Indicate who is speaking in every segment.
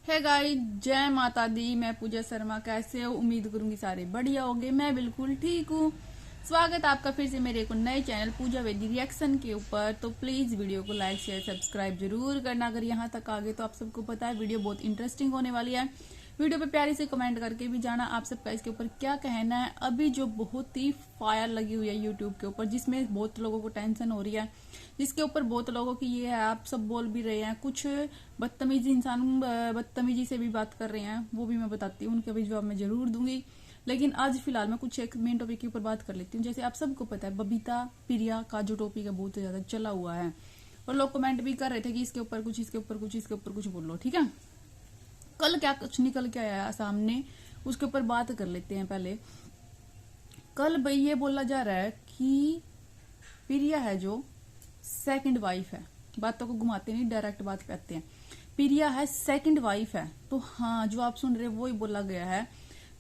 Speaker 1: है गाइस, जय माता दी। मैं पूजा शर्मा। कैसे हो? उम्मीद करूंगी सारे बढ़िया होंगे। मैं बिल्कुल ठीक हूँ। स्वागत आपका फिर से मेरे को नए चैनल पूजा वेदी रिएक्शन के ऊपर। तो प्लीज वीडियो को लाइक शेयर सब्सक्राइब जरूर करना। अगर यहाँ तक आ गए तो आप सबको पता है वीडियो बहुत इंटरेस्टिंग होने वाली है। वीडियो पे प्यारी से कमेंट करके भी जाना आप सबका इसके ऊपर क्या कहना है। अभी जो बहुत ही फायर लगी हुई है यूट्यूब के ऊपर, जिसमें बहुत लोगों को टेंशन हो रही है, जिसके ऊपर बहुत लोगों की ये है, आप सब बोल भी रहे हैं, कुछ बदतमीजी इंसान बदतमीजी से भी बात कर रहे हैं, वो भी मैं बताती हूँ, उनका भी जवाब मैं जरूर दूंगी। लेकिन आज फिलहाल मैं कुछ एक मेन टॉपिक के ऊपर बात कर लेती हूँ। जैसे आप सबको पता है बबीता प्रिया का जो टॉपिक है बहुत ज्यादा चला हुआ है, और लोग कमेंट भी कर रहे थे कि इसके ऊपर कुछ, इसके ऊपर कुछ, इसके ऊपर कुछ बोलो। ठीक है, कल क्या कुछ निकल के आया सामने, उसके ऊपर बात कर लेते हैं। पहले कल भाई ये बोला जा रहा है कि प्रिया है जो सेकंड वाइफ है। बातों को घुमाते नहीं, डायरेक्ट बात पे आते हैं। प्रिया है सेकंड वाइफ है। तो हाँ, जो आप सुन रहे वो ही बोला गया है।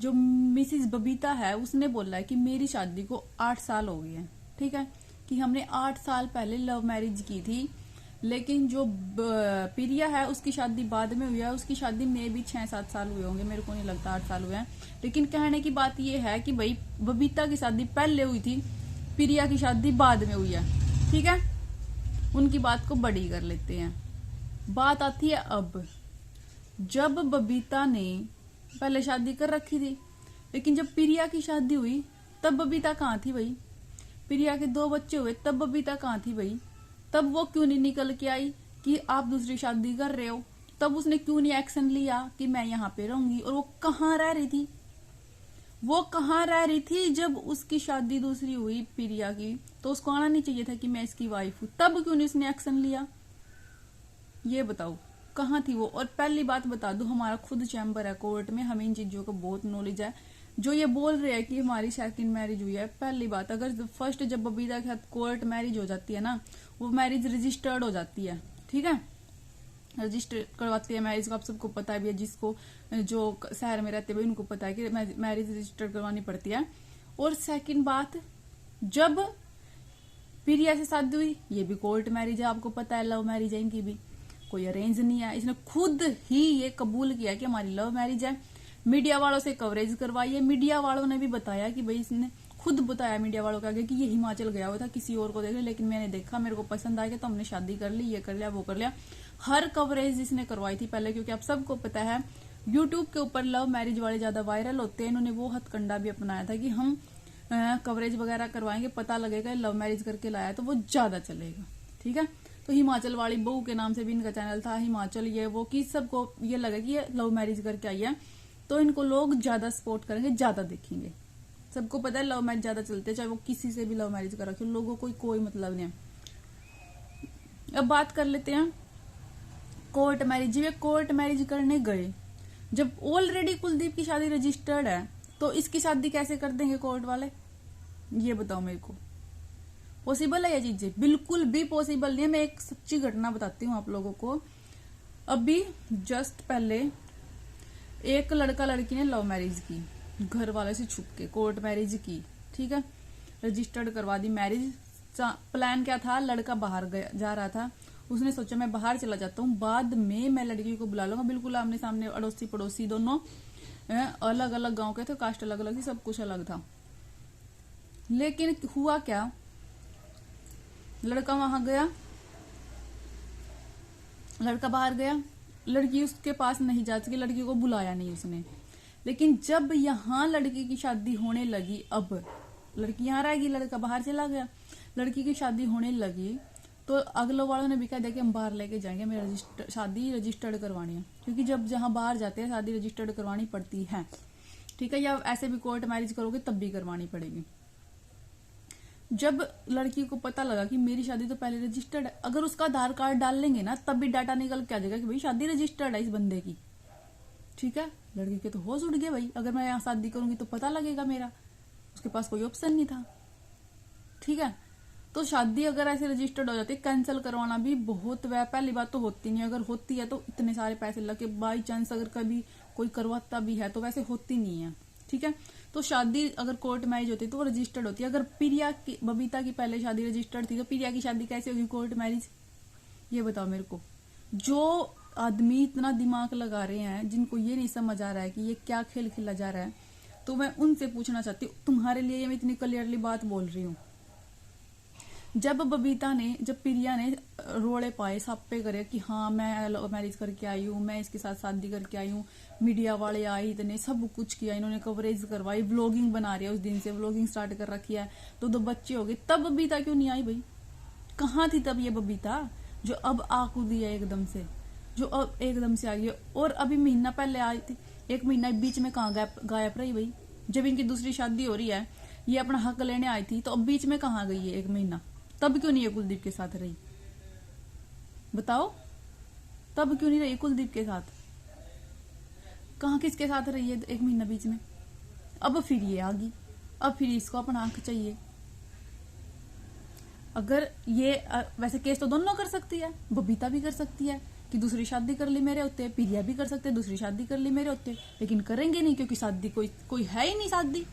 Speaker 1: जो मिसिस बबीता है उसने बोला है कि मेरी शादी को 8 साल हो गए हैं। ठीक है, कि हमने 8 साल पहले लव मैरिज की थी, लेकिन जो प्रिया है उसकी शादी बाद में हुई है। उसकी शादी में भी 6-7 साल हुए होंगे, मेरे को नहीं लगता 8 साल हुए हैं। लेकिन कहने की बात यह है कि भाई बबीता की शादी पहले हुई थी, प्रिया की शादी बाद में हुई है। ठीक है, उनकी बात को बड़ी कर लेते हैं। बात आती है अब, जब बबीता ने पहले शादी कर रखी थी, लेकिन जब प्रिया की शादी हुई तब बबीता कहाँ थी भाई? प्रिया के 2 बच्चे हुए तब बबीता कहाँ थी भाई? तब वो क्यों नहीं निकल के आई कि आप दूसरी शादी कर रहे हो? तब उसने क्यों नहीं एक्शन लिया कि मैं यहाँ पे रहूंगी? और वो कहाँ रह रही थी? वो कहाँ रह रही थी जब उसकी शादी दूसरी हुई प्रिया की? तो उसको आना नहीं चाहिए था कि मैं इसकी वाइफ हूं? तब क्यों नहीं उसने एक्शन लिया? ये बताओ कहाँ थी वो? और पहली बात बता दो, हमारा खुद चैम्बर है कोर्ट में, हमें इन चीजों का बहुत नॉलेज है। जो ये बोल रहे हैं कि हमारी सेकंड मैरिज हुई है, पहली बात, अगर फर्स्ट जब बबीता के साथ कोर्ट मैरिज हो जाती है ना, वो मैरिज रजिस्टर्ड हो जाती है। ठीक है, रजिस्टर करवाती है मैरिज को, आप सबको पता है भी है। जिसको जो शहर में रहते हैं उनको पता है कि मैरिज रजिस्टर करवानी पड़ती है। और सेकंड बात, जब प्रिया से शादी हुई, ये भी कोर्ट मैरिज है, आपको पता है, लव मैरिज है, इनकी भी कोई अरेंज नहीं है। इसने खुद ही ये कबूल किया कि हमारी लव मैरिज है। मीडिया वालों से कवरेज करवाई है। मीडिया वालों ने भी बताया कि भाई, इसने खुद बताया मीडिया वालों के आगे कि ये हिमाचल गया हुआ था किसी और को देखने, लेकिन मैंने देखा, मेरे को पसंद आ गया, तो हमने शादी कर ली, ये कर लिया, वो कर लिया। हर कवरेज इसने करवाई थी पहले, क्योंकि आप सबको पता है यूट्यूब के ऊपर लव मैरिज वाले ज्यादा वायरल होते हैं। इन्होंने वो हथकंडा भी अपनाया था कि हम कवरेज वगैरह करवाएंगे, पता लगेगा लव मैरिज करके लाया तो वो ज्यादा चलेगा। ठीक है, तो हिमाचल वाली बहू के नाम से भी इनका चैनल था, हिमाचल ये वो, कि सबको ये लगे कि ये लव मैरिज करके आई है, तो इनको लोग ज्यादा सपोर्ट करेंगे, ज्यादा देखेंगे। सबको पता है लव मैरिज ज्यादा चलते हैं, चाहे वो किसी से भी लव मैरिज कर रखे, लोगों को कोई मतलब नहीं है। अब बात कर लेते हैं कोर्ट मैरिज। जब ये कोर्ट मैरिज करने गए, जब ऑलरेडी कुलदीप की शादी रजिस्टर्ड है, तो इसकी शादी कैसे कर देंगे कोर्ट वाले? ये बताओ मेरे को, पॉसिबल है ये चीजें? बिल्कुल भी पॉसिबल नहीं है। मैं एक सच्ची घटना बताती हूँ आप लोगों को। अभी जस्ट पहले एक लड़का लड़की ने लव मैरिज की, घर वाले से छुप के कोर्ट मैरिज की। ठीक है, रजिस्टर्ड करवा दी मैरिज। प्लान क्या था? लड़का बाहर जा रहा था, उसने सोचा मैं बाहर चला जाता हूँ, बाद में मैं लड़की को बुला लूंगा। बिल्कुल आमने सामने, अड़ोसी पड़ोसी दोनों, अलग अलग गांव के थे, कास्ट अलग अलग थी, सब कुछ अलग था। लेकिन हुआ क्या, लड़का वहां गया, लड़का बाहर गया, लड़की उसके पास नहीं जा सकी, लड़की को बुलाया नहीं उसने। लेकिन जब यहाँ लड़की की शादी होने लगी, अब लड़की यहाँ रहेगी, लड़का बाहर चला गया, लड़की की शादी होने लगी, तो अगले वालों ने भी कह दिया कि हम बाहर लेके जाएंगे, हमें शादी रजिस्टर्ड करवानी है। क्योंकि जब जहां बाहर जाते हैं शादी रजिस्टर्ड करवानी पड़ती है। ठीक है, या ऐसे भी कोर्ट मैरिज करोगे तब भी करवानी पड़ेगी। जब लड़की को पता लगा कि मेरी शादी तो पहले रजिस्टर्ड है, अगर उसका आधार कार्ड डाल लेंगे ना, तब भी डाटा निकल के आ जाएगा कि भाई शादी रजिस्टर्ड है इस बंदे की। ठीक है, लड़की के तो होश उड़ गया भाई, अगर मैं यहाँ शादी करूंगी तो पता लगेगा मेरा। उसके पास कोई ऑप्शन नहीं था। ठीक है, तो शादी अगर ऐसे रजिस्टर्ड हो जाती है, कैंसिल करवाना भी बहुत पहली बात तो होती नहीं, अगर होती है तो इतने सारे पैसे लगे, बाई चांस अगर कभी कोई करवाता भी है तो वैसे होती नहीं है। ठीक है, तो शादी अगर कोर्ट मैरिज होती है तो वो रजिस्टर्ड होती है। अगर प्रिया की, बबीता की पहले शादी रजिस्टर्ड थी, तो प्रिया की शादी कैसे होगी कोर्ट मैरिज? ये बताओ मेरे को। जो आदमी इतना दिमाग लगा रहे हैं जिनको ये नहीं समझ आ रहा है कि ये क्या खेल खेला जा रहा है, तो मैं उनसे पूछना चाहती हूँ, तुम्हारे लिए मैं इतनी क्लियरली बात बोल रही हूँ। जब प्रिया ने रोड़े पाए, सापे करे कि हाँ मैं मैरिज करके आई हूँ, मैं इसके साथ शादी करके आई हूँ, मीडिया वाले आए, इतने सब कुछ किया, इन्होंने कवरेज करवाई, व्लॉगिंग बना रही है, उस दिन से व्लॉगिंग स्टार्ट कर रखी है, तो 2 बच्चे हो गए, तब बबीता क्यों नहीं आई भाई? कहाँ थी तब ये बबीता जो अब आ कूदी है एकदम से, जो अब एकदम से आई है? और अभी महीना पहले आई थी, 1 महीना बीच में कहाँ गायब रही भाई? जब इनकी दूसरी शादी हो रही है, ये अपना हक लेने आई थी, तो अब बीच में कहाँ गई है 1 महीना? तब क्यों नहीं है कुलदीप के साथ रही? बताओ, तब क्यों नहीं रही कुलदीप के साथ? कहाँ किसके साथ रही है 1 महीना बीच में? अब फिर ये आ गई, अब फिर इसको अपना हक चाहिए। अगर ये वैसे केस तो दोनों कर सकती है, बबीता भी कर सकती है कि दूसरी शादी कर ली मेरे होते, प्रिया भी कर सकते हैं दूसरी शादी कर ली मेरे होते, लेकिन करेंगे नहीं क्योंकि शादी कोई है ही नहीं, शादी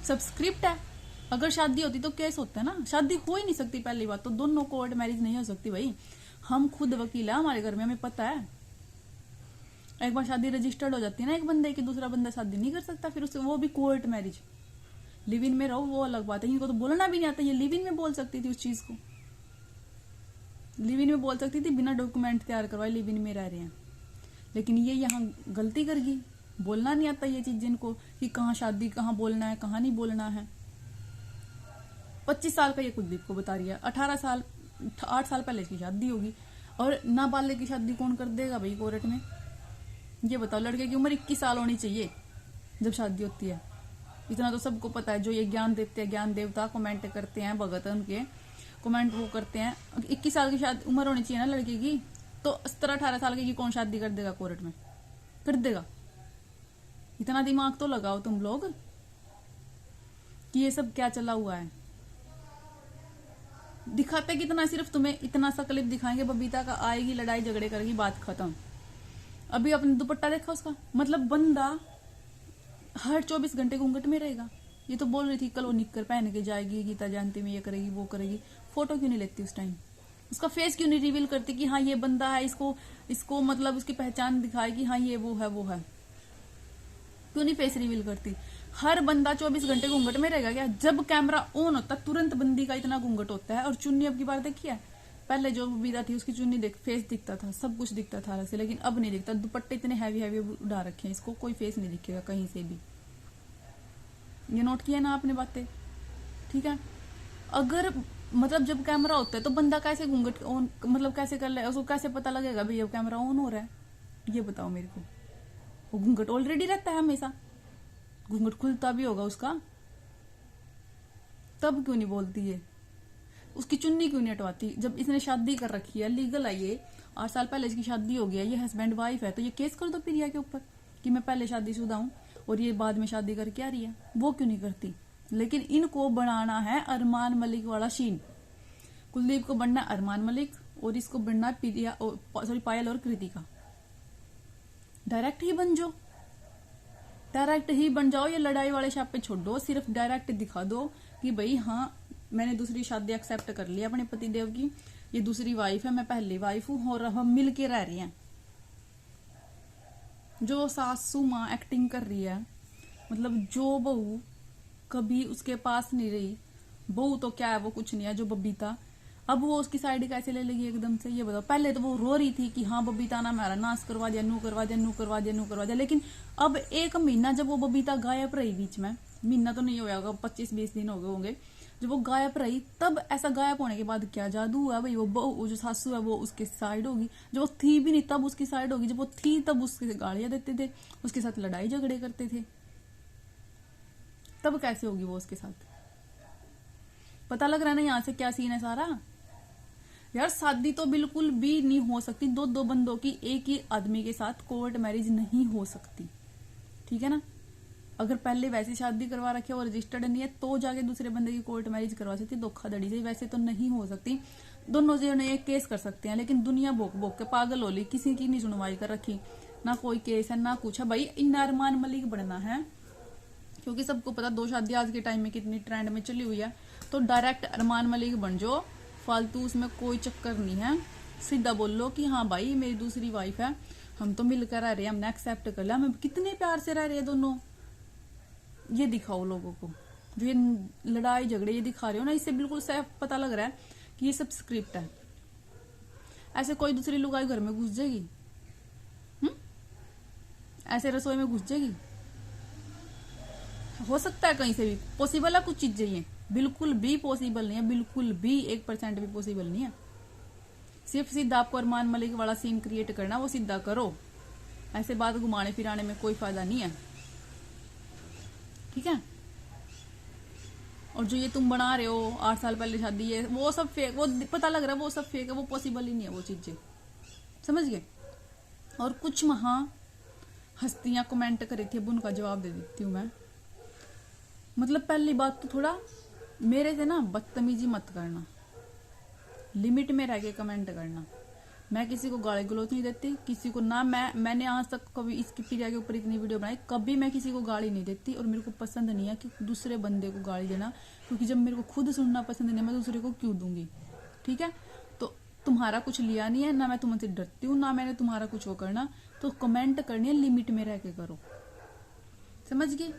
Speaker 1: सब स्क्रिप्ट है। अगर शादी होती तो केस होता है ना, शादी हो ही नहीं सकती। पहली बात तो दोनों कोर्ट मैरिज नहीं हो सकती भाई। हम खुद वकील है, हमारे घर में हमें पता है। एक बार शादी रजिस्टर्ड हो जाती है ना एक बंदे की, दूसरा बंदा शादी नहीं कर सकता फिर उससे, वो भी कोर्ट मैरिज। लिव इन में रहो वो अलग बात है, इनको तो बोलना भी नहीं आता। ये लिव इन में बोल सकती थी उस चीज को, लिव इन में बोल सकती थी, बिना डॉक्यूमेंट तैयार करवाए लिव इन में रह रहे हैं। लेकिन ये यहाँ गलती कर गई, बोलना नहीं आता ये चीज जिनको, कि कहाँ शादी, कहाँ बोलना है, कहाँ नहीं बोलना है। 25 साल का ये कुलदीप को बता रही है, 8 साल पहले इसकी शादी होगी, और नाबालिग की शादी कौन कर देगा भाई कोर्ट में? ये बताओ, लड़के की उम्र 21 साल होनी चाहिए जब शादी होती है। इतना तो सबको पता है। जो ये ज्ञान देते हैं, ज्ञान देवता कमेंट करते हैं, भगत उनके कमेंट वो करते हैं, 21 साल की शादी उम्र होनी चाहिए ना लड़के की। तो 17-18 साल की कौन शादी कर देगा कोर्ट में? कर देगा? इतना दिमाग तो लगाओ तुम लोग कि ये सब क्या चला हुआ है। दिखाते कितना, सिर्फ तुम्हें इतना सा क्लिप दिखाएंगे, बबीता का आएगी, लड़ाई झगड़े करेगी, बात खत्म। अभी अपने दुपट्टा देखा उसका, मतलब बंदा हर 24 घंटे घूंघट में रहेगा। ये तो बोल रही थी कल वो निक्कर पहन के जाएगी गीता जयंती में, ये करेगी वो करेगी। फोटो क्यों नहीं लेती उस टाइम? उसका फेस क्यों नहीं रिवील करती कि हाँ ये बंदा है, इसको मतलब उसकी पहचान दिखाए कि हाँ ये वो है। क्यों नहीं फेस रिवील करती? हर बंदा 24 घंटे घूंघट में रहेगा क्या? जब कैमरा ऑन होता तुरंत बंदी का इतना घूंघट होता है। और चुन्नी अब की बार देखी है, पहले जो बबीता थी उसकी चुन्नी फेस दिखता था, सब कुछ दिखता था अलग से, लेकिन अब नहीं दिखता। दुपट्टे इतने हैवी उड़ा रखे हैं, इसको कोई फेस नहीं दिखेगा कहीं से भी। ये नोट किया ना आपने बातें? ठीक है। अगर मतलब जब कैमरा होता है तो बंदा कैसे घूंघट ऑन, मतलब कैसे कर ले, उसको कैसे पता लगेगा भाई अब कैमरा ऑन हो रहा है? ये बताओ मेरे को। वो घूंघट ऑलरेडी रहता है हमेशा, घूंघट खुलता भी होगा उसका, तब क्यों नहीं बोलती है? उसकी चुन्नी क्यों नहीं हटवाती? जब इसने शादी कर रखी है, लीगल है ये, 8 साल पहले इसकी शादी हो गया, ये हस्बैंड वाइफ है, तो ये केस कर दो प्रिया के ऊपर कि मैं पहले शादीशुदा हूं और ये बाद में शादी करके आ रही है। वो क्यों नहीं करती? लेकिन इनको बनाना है अरमान मलिक वाला सीन। कुलदीप को बनना अरमान मलिक और इसको बनना प्रिया, सॉरी पायल और कृतिका। डायरेक्ट ही बन जाओ, डायरेक्ट ही बन जाओ। ये लड़ाई वाले शाप पे छोड़ दो, सिर्फ डायरेक्ट दिखा दो कि भाई हाँ मैंने दूसरी शादी एक्सेप्ट कर ली अपने पतिदेव की, ये दूसरी वाइफ है, मैं पहली वाइफ हूं और हम मिल के रह रहे हैं। जो सासू माँ एक्टिंग कर रही है, मतलब जो बहू कभी उसके पास नहीं रही, बहू तो क्या है वो कुछ नहीं है, जो बबीता, अब वो उसकी साइड कैसे ले लेगी एकदम से? ये बताओ। पहले तो वो रो रही थी कि हाँ बबीता ना मेरा नाश करवा दिया, नू करवा दिया, नू करवा दिया, नू करवा दिया, लेकिन अब 1 महीना जब वो बबीता गायब रही, बीच में महीना तो नहीं होगा, 25-20 दिन हो गए होंगे जब वो गायब रही, तब ऐसा गायब होने के बाद क्या जादू हुआ भाई? वो जो सासू है वो उसके साइड होगी, जब वो थी भी नहीं तब उसकी साइड होगी, जब वो थी तब उसके गालियां देते थे, उसके साथ लड़ाई झगड़े करते थे, तब कैसे होगी वो उसके साथ? पता लग रहा है ना यहाँ से क्या सीन है सारा। यार शादी तो बिल्कुल भी नहीं हो सकती, 2 बंदों की एक ही आदमी के साथ कोर्ट मैरिज नहीं हो सकती, ठीक है ना? अगर पहले वैसी शादी करवा रखे और रजिस्टर्ड नहीं है तो जाके दूसरे बंदे की कोर्ट मैरिज करवा सकती, धोखाधड़ी से। वैसे तो नहीं हो सकती। दोनों जने एक केस कर सकते हैं, लेकिन दुनिया भोक भोक के पागल हो ली, किसी की नहीं सुनवाई कर रखी, ना कोई केस है ना कुछ है। भाई इन अरमान मलिक बनना है, क्योंकि सबको पता 2 शादी आज के टाइम में कितनी ट्रेंड में चली हुई है, तो डायरेक्ट अरमान मलिक बन जाओ, फालतू उसमें कोई चक्कर नहीं है। सीधा बोल लो कि हाँ भाई मेरी दूसरी वाइफ है, हम तो मिलकर रह रहे हैं, हमने एक्सेप्ट कर लिया, हम कितने प्यार से रह रहे हैं दोनों। ये दिखाओ लोगों को, जो ये लड़ाई झगड़े ये दिखा रहे हो ना, इससे बिल्कुल साफ पता लग रहा है कि ये सब स्क्रिप्ट है। ऐसे कोई दूसरी लुगाई घर में घुस जाएगी? ऐसे रसोई में घुस जाएगी? हो सकता है कहीं से भी, पॉसिबल है कुछ चीजें, ये बिल्कुल भी पॉसिबल नहीं है, बिल्कुल भी 1% भी पॉसिबल नहीं है। सिर्फ सीधा आपको अरमान मलिक वाला सीन क्रिएट करना, वो सीधा करो, ऐसे बात घुमाने फिराने में कोई फायदा नहीं है, ठीक है। और जो ये तुम बना रहे हो 8 साल पहले शादी है, वो सब फेक, वो पता लग रहा है वो सब फेक है, वो पॉसिबल ही नहीं है वो चीजें, समझ गए। और कुछ महा हस्तियां कमेंट करी थी, अब उनका जवाब दे देती हूँ मैं। मतलब पहली बात तो थोड़ा मेरे से ना बदतमीजी मत करना, लिमिट में रह के कमेंट करना। मैं किसी को गाली गलौज नहीं देती, किसी को ना, मैंने आज तक कभी इसकी प्रिया के ऊपर इतनी वीडियो बनाई, कभी मैं किसी को गाली नहीं देती। और मेरे को पसंद नहीं है कि दूसरे बंदे को गाली देना, क्योंकि जब मेरे को खुद सुनना पसंद नहीं है, मैं दूसरे को क्यों दूंगी, ठीक है। तो तुम्हारा कुछ लिया नहीं है, ना मैं तुमसे डरती हूँ, ना मैंने तुम्हारा कुछ वो करना। तो कमेंट करनी है लिमिट में रह के करो, समझ गए।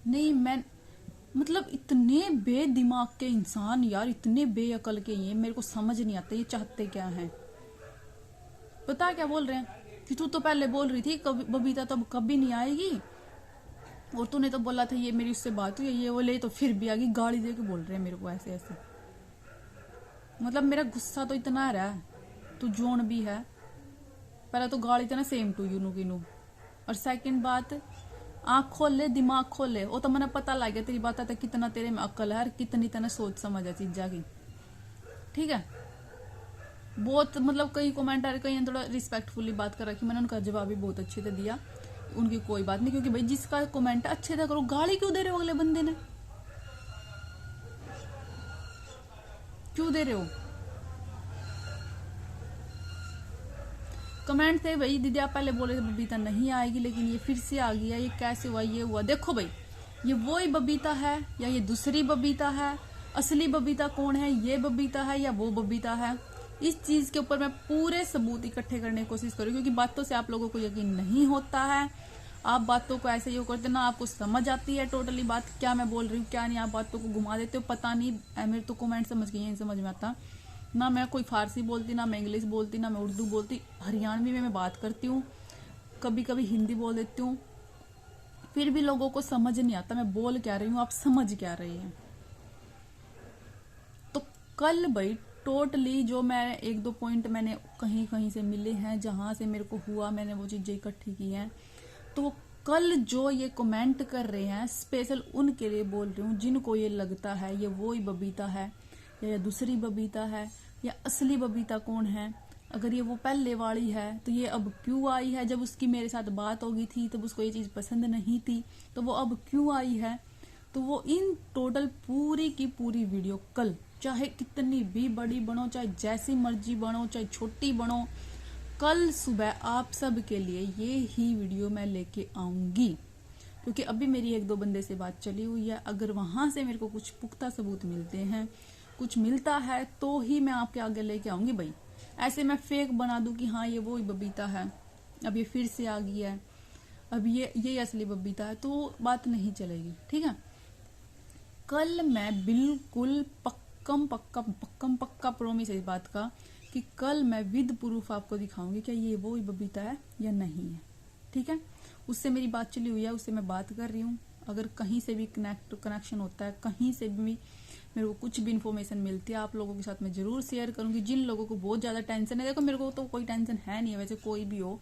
Speaker 1: नहीं मैं मतलब इतने बेदिमाग के इंसान यार, इतने बेअकल के, ये मेरे को समझ नहीं आता ये चाहते क्या हैं। पता क्या बोल रहे हैं कि तू तो पहले बोल रही थी बबीता तो कभी नहीं आएगी, और तूने तो बोला था ये मेरी उससे बात हुई ये वो, ले तो फिर भी आ गई, गाली दे के बोल रहे हैं मेरे को ऐसे ऐसे। मतलब मेरा गुस्सा तो इतना आ रहा है, तू जोन भी है, पहले तो गाली था ना सेम टू यू नु। और सेकंड बात, आंख खोल ले, दिमाग खोल ले, वो तो मैंने पता लग गया तेरी बात है कितना तेरे में अक्ल है और कितनी तेने सोच समझ है चीजा की, ठीक है। बहुत मतलब कई कमेंट आ रहे, कई थोड़ा रिस्पेक्टफुली बात कर रखी, मैंने उनका जवाब भी बहुत अच्छे से दिया, उनकी कोई बात नहीं, क्योंकि भाई जिसका कमेंट अच्छे से करो, गाली क्यों दे रहे हो अगले बंदे ने, क्यों दे रहे हो कमेंट थे। भाई दीदी आप पहले बोले थे बबीता नहीं आएगी, लेकिन ये फिर से आ गया, ये कैसे हुआ, ये हुआ। देखो भाई ये वही बबीता है या ये दूसरी बबीता है, असली बबीता कौन है, ये बबीता है या वो बबीता है, इस चीज के ऊपर मैं पूरे सबूत इकट्ठे करने की कोशिश करूँ, क्योंकि बातों से आप लोगों को यकीन नहीं होता है। आप बातों को ऐसे ही करते ना, आपको समझ आती है टोटली बात क्या मैं बोल रही हूँ क्या नहीं, आप बातों को घुमा देते हो। पता नहीं मेरे तो कमेंट समझ गई है, समझ में आता ना, मैं कोई फारसी बोलती, ना मैं इंग्लिश बोलती, ना मैं उर्दू बोलती, हरियाणवी में मैं बात करती हूँ, कभी कभी हिंदी बोल देती हूँ, फिर भी लोगों को समझ नहीं आता मैं बोल क्या रही हूँ, आप समझ क्या रही हैं। तो कल भाई टोटली जो मैं 1-2 पॉइंट मैंने कहीं कहीं से मिले हैं, जहां से मेरे को हुआ, मैंने वो चीजें इकट्ठी की हैं। तो कल जो ये कमेंट कर रहे हैं स्पेशल उनके लिए बोल रही हूँ, जिनको ये लगता है ये वो ही बबीता है या दूसरी बबीता है, या असली बबीता कौन है। अगर ये वो पहले वाली है तो ये अब क्यों आई है, जब उसकी मेरे साथ बात हो गई थी तब उसको ये चीज पसंद नहीं थी, तो वो अब क्यों आई है। तो वो इन टोटल पूरी की पूरी वीडियो कल, चाहे कितनी भी बड़ी बनो, चाहे जैसी मर्जी बनो, चाहे छोटी बनो, कल सुबह आप सब के लिए ये ही वीडियो मैं लेके आऊंगी, क्योंकि अभी मेरी 1-2 बंदे से बात चली हुई है। अगर वहां से मेरे को कुछ पुख्ता सबूत मिलते हैं, कुछ मिलता है, तो ही मैं आपके आगे लेके आऊंगी। भाई ऐसे मैं फेक बना दूं कि हाँ ये वो ही बबीता है, अब ये फिर से आ गई है, अब ये असली बबीता है, तो बात नहीं चलेगी, ठीक है। कल मैं बिल्कुल पक्का प्रोमिस है इस बात का कि कल मैं विद प्रूफ आपको दिखाऊंगी कि ये वो ही बबीता है या नहीं है, ठीक है। उससे मेरी बात चली हुई है, उससे मैं बात कर रही हूँ। अगर कहीं से भी कनेक्शन होता है, कहीं से भी मेरे को कुछ भी इन्फॉर्मेशन मिलती है, आप लोगों के साथ मैं जरूर शेयर करूंगी। जिन लोगों को बहुत ज्यादा टेंशन है, देखो मेरे को तो कोई टेंशन है नहीं है वैसे, कोई भी हो,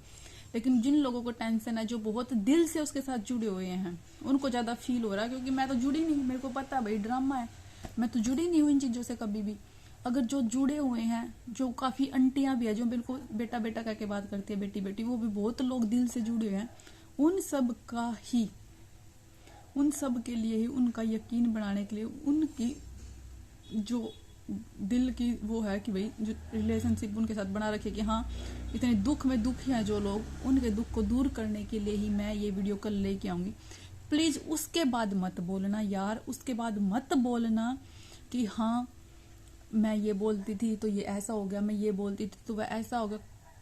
Speaker 1: लेकिन जिन लोगों को टेंशन है, जो बहुत दिल से उसके साथ जुड़े हुए हैं, उनको ज्यादा फील हो रहा है, क्योंकि मैं तो जुड़ी नहीं, मेरे को पता है भाई ड्रामा है, मैं तो जुड़ी नहीं हूँ इन चीजों से कभी भी। अगर जो जुड़े हुए हैं, जो काफी आंटियां भी है जो बिल्कुल बेटा बेटा करके बात करती है, बेटी बेटी, वो भी बहुत लोग दिल से जुड़े हैं, उन सब का ही, उन सब के लिए ही, उनका यकीन बनाने के लिए, उनकी जो दिल की वो है कि भाई जो रिलेशनशिप उनके साथ बना रखे कि हाँ इतने दुख में दुखी हैं जो लोग, उनके दुख को दूर करने के लिए ही मैं ये वीडियो कल लेके आऊंगी। प्लीज उसके बाद मत बोलना यार, उसके बाद मत बोलना कि हाँ मैं ये बोलती थी तो ये ऐसा हो गया, मैं ये बोलती थी तो वह ऐसा हो गया।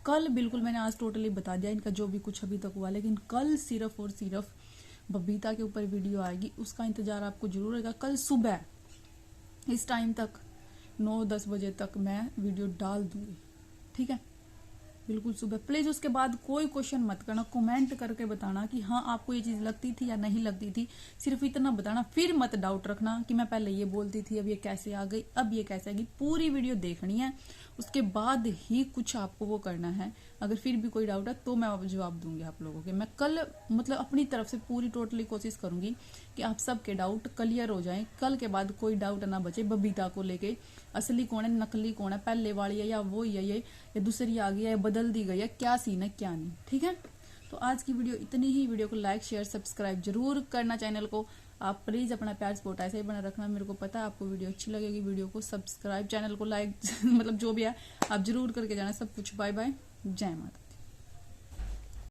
Speaker 1: कल बिल्कुल मैंने आज टोटली बता दिया इनका जो भी कुछ अभी तक हुआ, लेकिन कल सिर्फ और सिर्फ बबीता के ऊपर वीडियो आएगी, उसका इंतजार आपको जरूर रहेगा। कल सुबह इस टाइम तक 9-10 बजे तक मैं वीडियो डाल दूंगी, ठीक है, बिल्कुल सुबह। प्लीज उसके बाद कोई क्वेश्चन मत करना, कमेंट करके बताना कि हाँ आपको ये चीज लगती थी या नहीं लगती थी, सिर्फ इतना बताना। फिर मत डाउट रखना कि मैं पहले ये बोलती थी अब ये कैसे आ गई, अब ये कैसे आ गई। पूरी वीडियो देखनी है, उसके बाद ही कुछ आपको वो करना है। अगर फिर भी कोई डाउट है तो मैं जवाब दूंगी आप लोगों के। मैं कल मतलब अपनी तरफ से पूरी टोटली कोशिश करूंगी कि आप सबके डाउट क्लियर हो जाएं। कल के बाद कोई डाउट ना बचे बबीता को लेके, असली कौन है नकली कौन है, पहले वाली है या वो ही है, ये दूसरी आ गई है, बदल दी गई है, क्या सीन है क्या नहीं, ठीक है। तो आज की वीडियो इतनी ही। वीडियो को लाइक शेयर सब्सक्राइब जरूर करना चैनल को। आप प्लीज अपना प्यार सपोर्ट ऐसे ही बना रखना। मेरे को पता है आपको वीडियो अच्छी लगेगी। वीडियो को सब्सक्राइब, चैनल को लाइक मतलब जो भी है आप जरूर करके जाना सब कुछ। बाय बाय, जय माता।